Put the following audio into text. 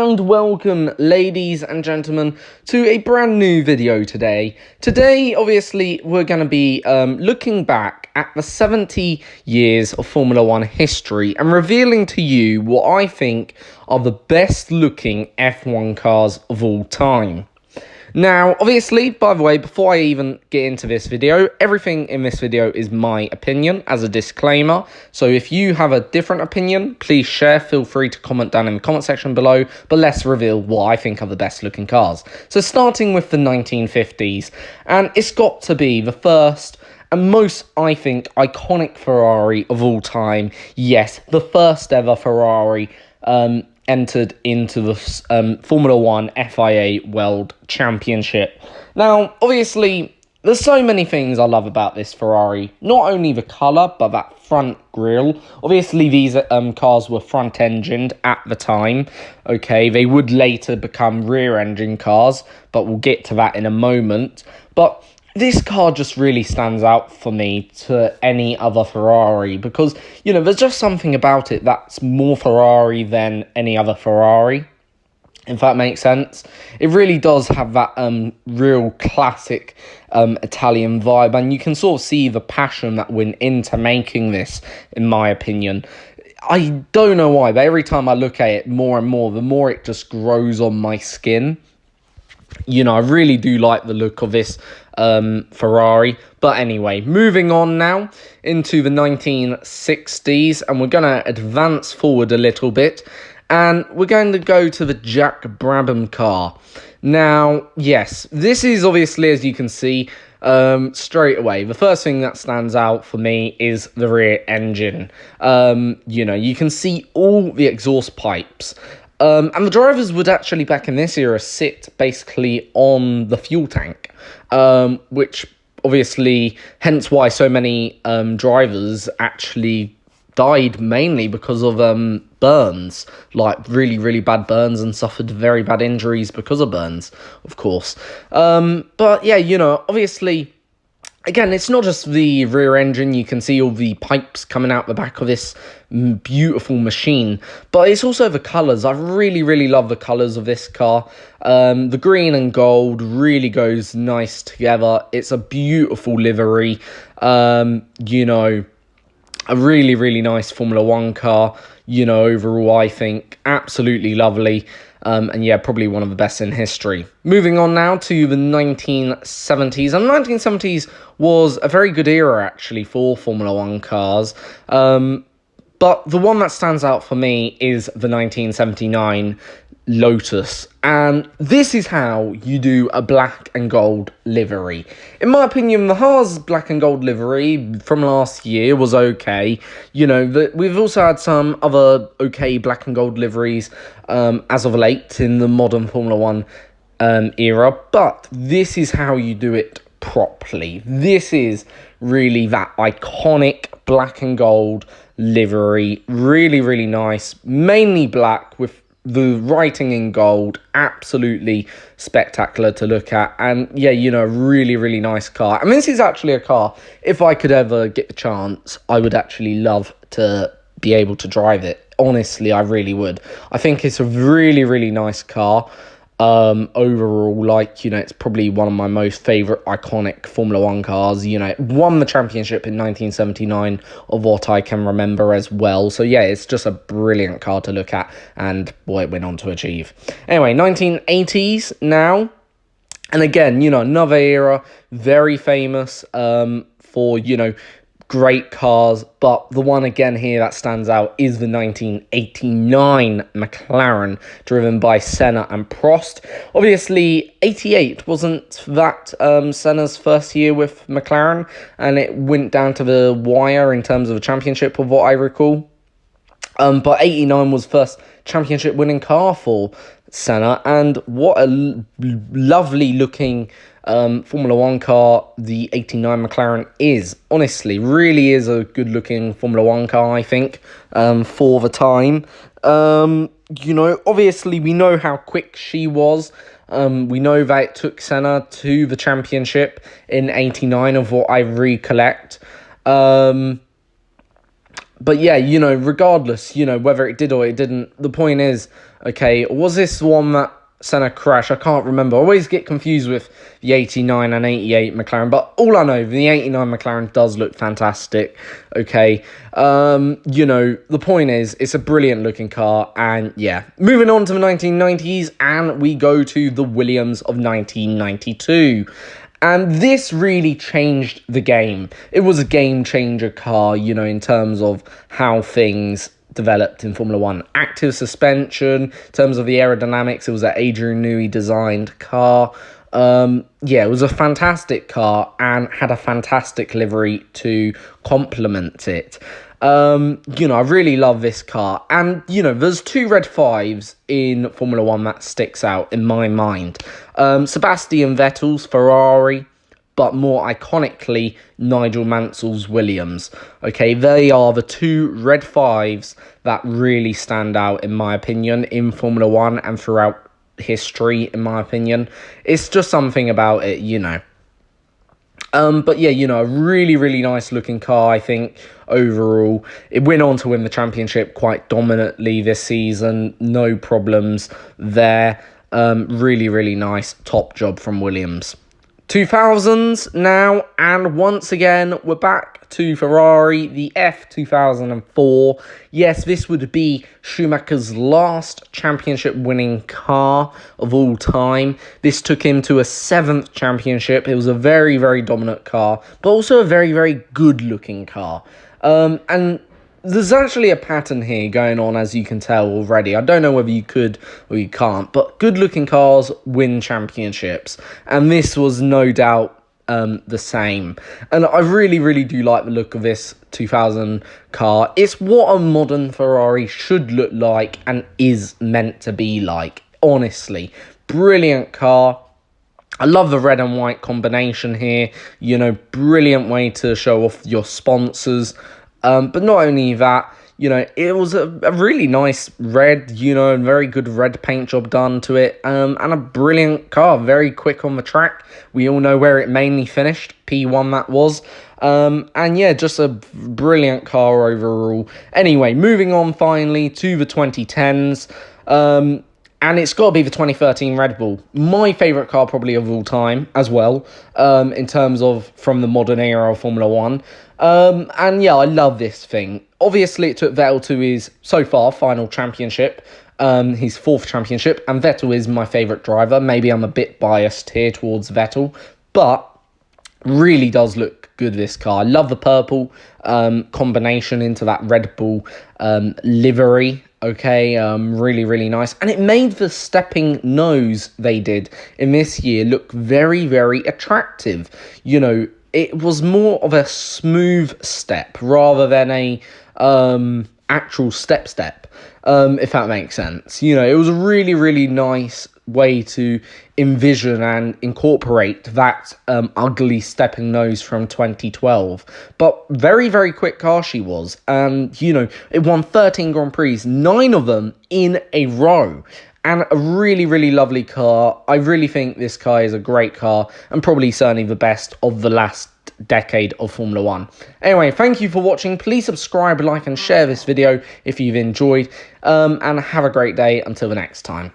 and welcome, ladies and gentlemen, to a brand new video today. Today, obviously, we're going to be looking back at the 70 years of Formula One history and revealing to you what I think are the best looking F1 cars of all time. Now, obviously, by the way, before I even get into this video, everything in this video is my opinion as a disclaimer. So if you have a different opinion, please share. Feel free to comment down in the comment section below. But let's reveal what I think are the best looking cars. So starting with the 1950s, and it's got to be the first and most, I think, iconic Ferrari of all time. Yes, the first ever Ferrari entered into the Formula One FIA World Championship. Now, obviously, there's so many things I love about this Ferrari. Not only the colour, but that front grille. Obviously, these cars were front-engined at the time. Okay, they would later become rear-engine cars, but we'll get to that in a moment. But this car just really stands out for me to any other Ferrari because, you know, there's just something about it that's more Ferrari than any other Ferrari, if that makes sense. It really does have that real classic Italian vibe, and you can sort of see the passion that went into making this, in my opinion. I don't know why, but every time I look at it more and more, the more it just grows on my skin. You know, I really do like the look of this Ferrari. But anyway, moving on now into the 1960s, and we're going to advance forward a little bit, and we're going to go to the Jack Brabham car. Now, yes, this is obviously, as you can see, straight away, the first thing that stands out for me is the rear engine. You know, you can see all the exhaust pipes. And the drivers would actually, back in this era, sit basically on the fuel tank, which obviously, hence why so many drivers actually died mainly because of burns, like really, really bad burns, and suffered very bad injuries because of burns, of course. But yeah, you know, obviously, again, it's not just the rear engine. You can see all the pipes coming out the back of this beautiful machine, but it's also the colours. I really, really love the colours of this car. The green and gold really goes nice together. It's a beautiful livery. You know, a really, really nice Formula One car. You know, overall, I think absolutely lovely. And yeah, probably one of the best in history. Moving on now to the 1970s. And the 1970s was a very good era, actually, for Formula One cars. But the one that stands out for me is the 1979 Lotus. And this is how you do a black and gold livery. In my opinion, the Haas black and gold livery from last year was okay. You know, we've also had some other okay black and gold liveries as of late in the modern Formula One era. But this is how you do it properly. This is really that iconic black and gold livery. Really, really nice. Mainly black with the writing in gold. Absolutely spectacular to look at. And yeah, you know, really, really nice car. And this is actually a car, if I could ever get the chance, I would actually love to be able to drive it. Honestly, I really would. I think it's a really, really nice car. Overall, like, you know, it's probably one of my most favourite iconic Formula One cars. You know, it won the championship in 1979 of what I can remember as well. So yeah, it's just a brilliant car to look at, and what it went on to achieve. Anyway, 1980s now, and again, you know, another era, very famous for, you know, great cars, but the one again here that stands out is the 1989 McLaren, driven by Senna and Prost. Obviously, 88 wasn't that Senna's first year with McLaren, and it went down to the wire in terms of a championship, of what I recall. But 89 was first championship winning car for Senna, and what a lovely looking Formula One car the 89 McLaren is. Honestly, really is a good looking Formula One car, I think, for the time. You know, obviously we know how quick she was. We know that it took Senna to the championship in 89, of what I recollect. But yeah, regardless, whether it did or it didn't, the point is, okay, was this one that Senna crashed? I can't remember. I always get confused with the 89 and 88 McLaren, but all I know, the 89 McLaren does look fantastic, okay? The point is, it's a brilliant looking car, and yeah. Moving on to the 1990s, and we go to the Williams of 1992. And this really changed the game. It was a game-changer car, in terms of how things developed in Formula 1. Active suspension, in terms of the aerodynamics, it was an Adrian Newey designed car. It was a fantastic car and had a fantastic livery to complement it. I really love this car. And, there's two red fives in Formula 1 that sticks out in my mind. Sebastian Vettel's Ferrari, but more iconically, Nigel Mansell's Williams. Okay, they are the two red fives that really stand out, in my opinion, in Formula 1 and throughout history, in my opinion. It's just something about it, But yeah, a really, really nice looking car, I think, overall. It went on to win the championship quite dominantly this season. No problems there. Really, really nice. Top job from Williams. 2000s now, and once again, we're back to Ferrari, the F2004. Yes, this would be Schumacher's last championship-winning car of all time. This took him to a 7th championship. It was a very, very dominant car, but also a very, very good-looking car. And there's actually a pattern here going on, as you can tell already. I don't know whether you could or you can't, but good-looking cars win championships, and this was no doubt the same. And I really, really do like the look of this 2000 car. It's what a modern Ferrari should look like and is meant to be like, honestly. Brilliant car. I love the red and white combination here. Brilliant way to show off your sponsors. But not only that, it was a really nice red, and very good red paint job done to it. And a brilliant car, very quick on the track. We all know where it mainly finished, P1 that was. And yeah, just a brilliant car overall. Anyway, moving on finally to the 2010s. And it's got to be the 2013 Red Bull. My favourite car probably of all time as well, in terms of from the modern era of Formula 1. And yeah, I love this thing. Obviously, it took Vettel to his, so far, final championship, his 4th championship. And Vettel is my favourite driver. Maybe I'm a bit biased here towards Vettel, but really does look good, this car. I love the purple combination into that Red Bull livery. Okay, really, really nice. And it made the stepping nose they did in this year look very, very attractive. It was more of a smooth step rather than a actual step, if that makes sense. It was a really, really nice way to envision and incorporate that ugly stepping nose from 2012. But very, very quick car she was. And, it won 13 Grand Prix, 9 of them in a row. And a really, really lovely car. I really think this car is a great car and probably certainly the best of the last decade of Formula 1. Anyway, thank you for watching. Please subscribe, like and share this video if you've enjoyed. And have a great day until the next time.